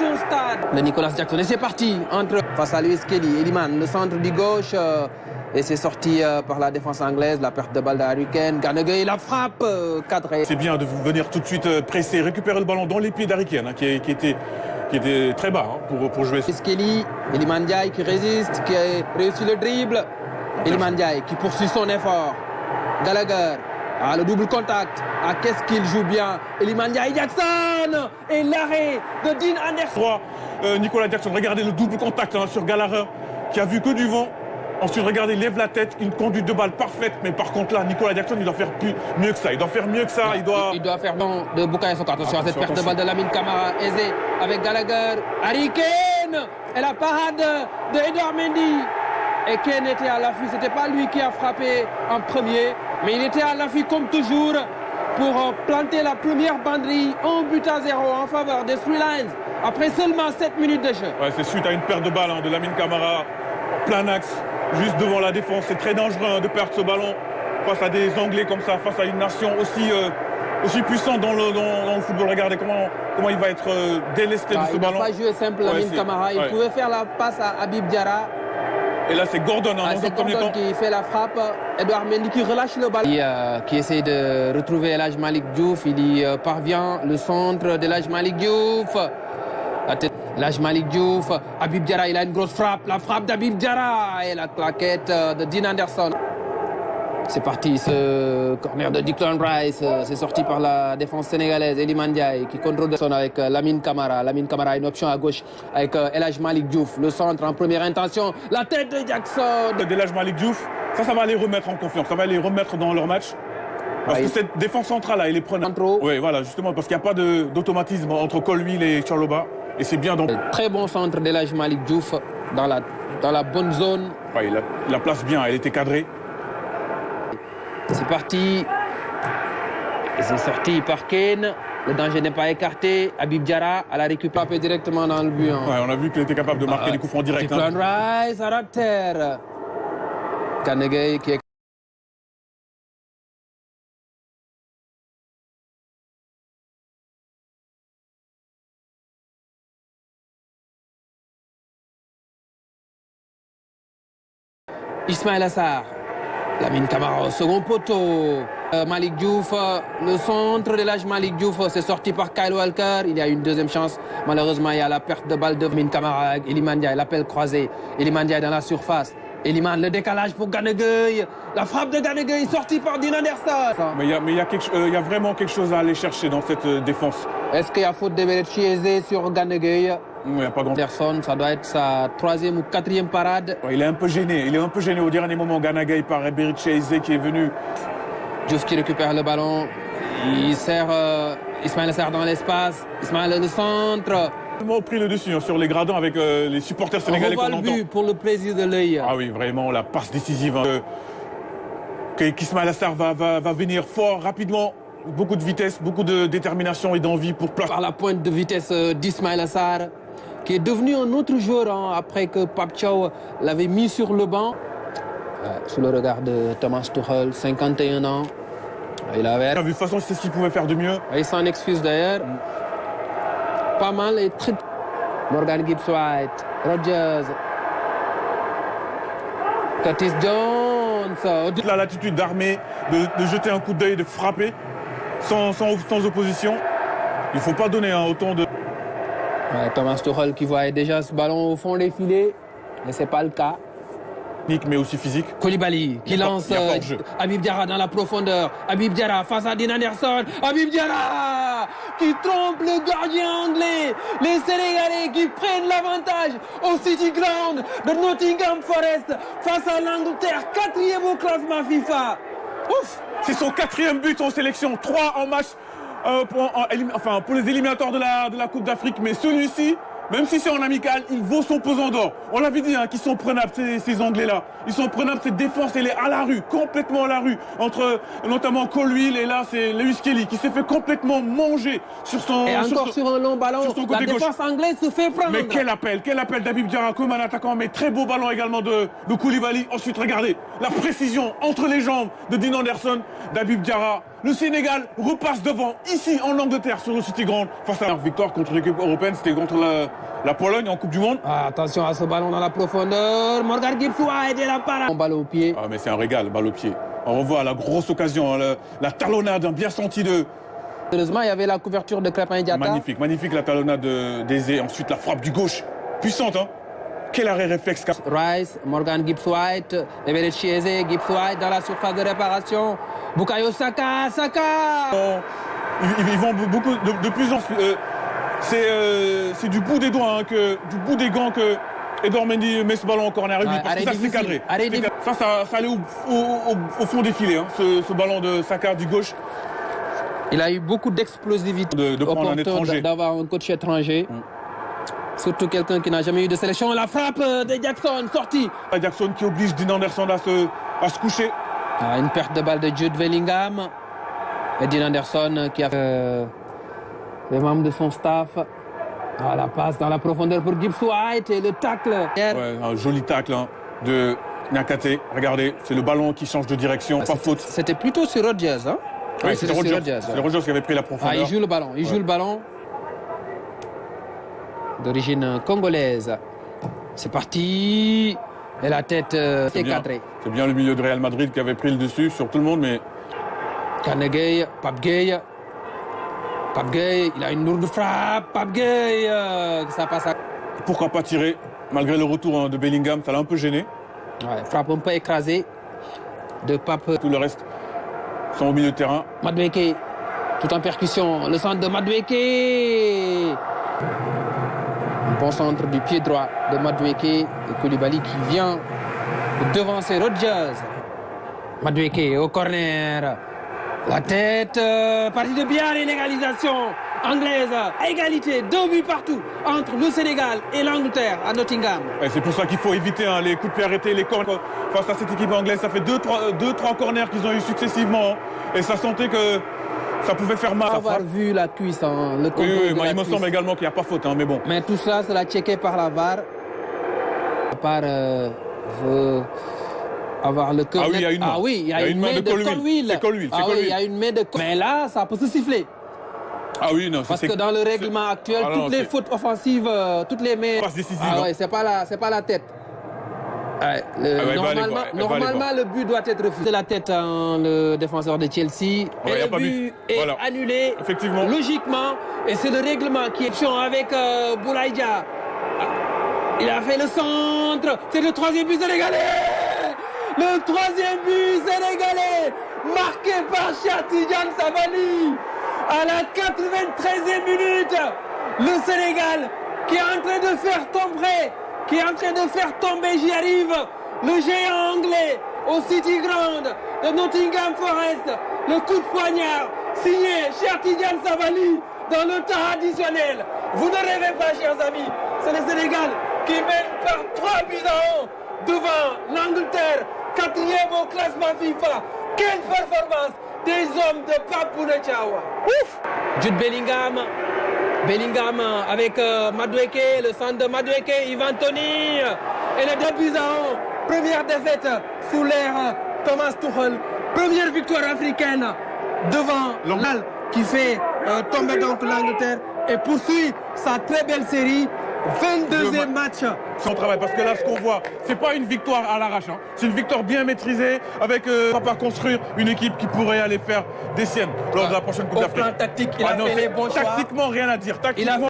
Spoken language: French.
un stade. Le Nicolas Jackson, et c'est parti entre face à Lewis Kelly, Eliman, le centre du gauche. Et c'est sorti par la défense anglaise, la perte de balle d'Harry Kane. Gana Gueye, la frappe cadrée. C'est bien de venir tout de suite presser, récupérer le ballon dans les pieds d'Harry Kane, qui était très bas pour jouer. Lewis Kelly, Iliman Ndiaye qui résiste, qui a réussi le dribble. Iliman Ndiaye qui poursuit son effort. Gallagher, le double contact. Qu'est-ce qu'il joue bien. Iliman Ndiaye Jackson. Et l'arrêt de Dean Anderson. Nicolas Jackson, regardez le double contact sur Gallagher, qui a vu que du vent. Ensuite, regardez, il lève la tête, une conduite de balle parfaite. Mais par contre, là, Nicolas Jackson, il doit faire mieux que ça. Il doit faire mieux que ça. Il doit faire bon de Bukayo Saka. Attention à cette perte de balle de Lamine Camara. Aisé avec Gallagher. Harry Kane. Et la parade de Edouard Mendy. Et Kane était à l'affût. C'était pas lui qui a frappé en premier. Mais il était à l'affût comme toujours pour planter la première banderie. 1-0 en faveur des Three Lions. Après seulement 7 minutes de jeu. Ouais, c'est suite à une perte de balle de Lamine Camara. Plein axe. Juste devant la défense, c'est très dangereux de perdre ce ballon face à des Anglais comme ça, face à une nation aussi puissante dans le football. Regardez comment il va être délesté de ce ballon. Il n'a pas joué simple, Lamine Camara. Il pouvait faire la passe à Habib Diarra. Et là, c'est Gordon dans le premier temps qui fait la frappe. Edouard Mendy qui relâche le ballon. Qui essaie de retrouver El Hadj Malick Diouf. Il y parvient. Le centre d'El Hadj Malick Diouf. El Hadj Malick Diouf, Habib Diarra, il a une grosse frappe, la frappe d'Habib Diarra et la claquette de Dean Anderson. C'est parti, ce corner de Declan Rice, c'est sorti par la défense sénégalaise, Iliman Ndiaye qui contrôle son avec Lamine Camara. Lamine Camara, une option à gauche avec El Hadj Malick Diouf, le centre en première intention, la tête de Jackson. El Hadj Malick Diouf, ça va les remettre en confiance, ça va les remettre dans leur match. Parce que cette défense centrale là, elle est prenante. Oui, voilà, justement, parce qu'il n'y a pas d'automatisme entre Colwill et Tchaloba. Et c'est bien donc. Très bon centre d'El Hadj Malick Diouf dans la bonne zone. Ouais, il la place bien, elle était cadrée. C'est parti. Et c'est sorti par Kane. Le danger n'est pas écarté. Habib Diarra à la récupérer directement dans le but. Ouais, on a vu qu'il était capable de marquer des coups francs directs. Declan Rice à la terre. Gana Gueye qui est Ismaïla Sarr, Lamine Camara au second poteau. Malick Diouf, le centre de l'âge Malick Diouf, c'est sorti par Kyle Walker. Il y a une deuxième chance. Malheureusement, il y a la perte de balle de Lamine Camara. Iliman Ndiaye, l'appel croisé. Iliman Ndiaye dans la surface. Iliman, le décalage pour Gana Gueye. La frappe de Gana Gueye sortie par Dean Anderson. Mais il y a vraiment quelque chose à aller chercher dans cette défense. Est-ce qu'il y a faute de Beretchi Eze sur Gana Gueye? Il n'y a pas grand Anderson, ça doit être sa 3e ou 4e parade. Ouais, il est un peu gêné. Il est un peu gêné au dernier moment. Gana Gueye par Beretchi Eze qui est venu. Diouf qui récupère le ballon. Il sert Ismaïla Sarr dans l'espace. Ismaïla le centre. Tellement pris le dessus sur les gradins avec les supporters sénégalais qu'on entend. Le but pour le plaisir de l'œil. Ah oui, vraiment, la passe décisive. Qu'Ismaïla Sarr va venir fort, rapidement. Beaucoup de vitesse, beaucoup de détermination et d'envie pour placer. Par la pointe de vitesse d'Ismaïla Sarr, qui est devenu un autre joueur après que Pape Thiaw l'avait mis sur le banc. Sous le regard de Thomas Tuchel, 51 ans. Il avait... De toute façon, c'est ce qu'il pouvait faire de mieux. Il s'en excuse d'ailleurs. Pas mal et très... Morgan Gibbs-White, Rodgers, Curtis Jones. La latitude d'armer, de jeter un coup d'œil, de frapper sans opposition. Il ne faut pas donner autant de... Thomas Tuchel qui voit déjà ce ballon au fond des filets, mais ce n'est pas le cas. Mais aussi physique. Koulibaly qui lance Habib Diarra dans la profondeur. Habib Diarra face à Dean Anderson. Habib Diarra qui trompe le gardien anglais. Les Sénégalais qui prennent l'avantage au City Ground de Nottingham Forest face à l'Angleterre, 4e au classement FIFA. Ouf! C'est son 4e but en sélection. 3 en match pour les éliminatoires de la Coupe d'Afrique. Mais celui-ci, même si c'est en amical, il vaut son pesant d'or. On l'avait dit qu'ils sont prenables, ces Anglais-là. Ils sont prenables, cette défense, elle est à la rue, complètement à la rue. Entre notamment Colwill et là, c'est Lewis Kelly qui s'est fait complètement manger sur son... Et encore sur un long ballon, la défense anglaise se fait prendre. Mais quel appel d'Habib Diarra comme un attaquant, mais très beau ballon également de Koulibaly. Ensuite, regardez, la précision entre les jambes de Dean Anderson, d'Habib Diarra. le Sénégal repasse devant, ici en Angleterre, sur le City Ground, face à la victoire contre l'équipe européenne, c'était contre la Pologne en Coupe du Monde. Ah, attention à ce ballon dans la profondeur. Morgan Gibbs White et la parade. Balle au pied. Ah, mais c'est un régal, balle au pied. On revoit la grosse occasion, la talonnade bien sentie de... Heureusement, il y avait la couverture de Crépin Diatta. Magnifique, magnifique la talonnade d'Eze. Ensuite, la frappe du gauche, puissante, hein. Quel arrêt réflexe. Rice, Morgan Gibbs White, Eberechi Eze, Gibbs White dans la surface de réparation. Bukayo Saka, Saka. Ils vont beaucoup de plus en plus. C'est du bout des doigts, hein, du bout des gants que Edouard Mendy met ce ballon en corner. Ouais, parce que ça c'est cadré. Ça allait au fond des filets, hein, ce ballon de Saka du gauche. Il a eu beaucoup d'explosivité de prendre un étranger, d'avoir un coach étranger. Surtout quelqu'un qui n'a jamais eu de sélection. La frappe de Jackson, sortie. Jackson qui oblige Dean Anderson à se coucher. Ah, une perte de balle de Jude Bellingham. Et Dean Anderson qui a fait les membres de son staff. Ah, la passe dans la profondeur pour Gibbs White et le tacle. Ouais, un joli tacle, hein, de Niakate. Regardez, c'est le ballon qui change de direction, pas faute. C'était plutôt sur Rodgers. Hein. Oui, c'était Rodgers. C'est Rodgers qui avait pris la profondeur. Ah, il joue le ballon. Il joue le ballon. D'origine congolaise. C'est parti. Et la tête est cadrée. C'est bien le milieu de Real Madrid qui avait pris le dessus sur tout le monde, mais... Kanegay, Pape Gueye. Pape Gueye, il a une lourde frappe. Pape Gueye, ça passe à... Pourquoi pas tirer, malgré le retour de Bellingham, ça l'a un peu gêné. Ouais, frappe un peu écrasée de Pape. Tout le reste sont au milieu de terrain. Madueke, tout en percussion. Le centre de Madueke. Bon centre du pied droit de Madueke et Koulibaly qui vient de devancer Rodgers. Madueke au corner. La tête, partie de bien, l'égalisation anglaise. À égalité, 2 buts partout entre le Sénégal et l'Angleterre à Nottingham. C'est pour ça qu'il faut éviter les coups de pied arrêtés, les corners. Face à cette équipe anglaise, ça fait 2-3 corners qu'ils ont eu successivement. Et ça sentait que ça pouvait faire mal. Avoir vu la cuisse, hein, le contrôle oui, de il me semble également qu'il n'y a pas faute, hein, mais bon. Mais tout ça, c'est la checké par la VAR. La VAR veut avoir le cœur. Ah oui, il y a une main. Ah oui, il y a une main de Colwill. C'est Colwill. Ah oui, il y a une main de Colwill. Mais là, ça peut se siffler. Ah oui, non. Parce que dans le règlement actuel, toutes les fautes offensives, toutes les mains. Ah ouais, c'est pas la tête. Normalement, le but doit être refusé. La tête, hein, le défenseur de Chelsea. Et le but est annulé. Effectivement. Logiquement. Et c'est le règlement qui est avec Boulaïdia. Il a fait le centre. C'est le 3e but sénégalais. Le 3e but sénégalais. Marqué par Tidiane Savali. À la 93e minute. Le Sénégal qui est en train de faire tomber, j'y arrive, le géant anglais au City Ground de Nottingham Forest. Le coup de poignard signé Tidiane Savali dans le temps additionnel. Vous ne rêvez pas, chers amis. C'est le Sénégal qui mène par 3 buts à 1 devant l'Angleterre, 4e au classement FIFA. Quelle performance des hommes de Papou Netchawa. Ouf! Jude Bellingham. Bellingham avec Madueke, le centre de Madueke, Ivan Toney. Et le 2 buts à 1. Première défaite sous l'ère Thomas Tuchel. Première victoire africaine devant l'Al qui fait tomber donc l'Angleterre et poursuit sa très belle série. 22e match. Son travail, parce que là, ce qu'on voit, c'est pas une victoire à l'arrache. Hein. C'est une victoire bien maîtrisée, avec papa construire une équipe qui pourrait aller faire des siennes lors de la prochaine Coupe d'Afrique. Au plan tactique, il a fait les bons choix. Tactiquement, rien à dire. Tactiquement,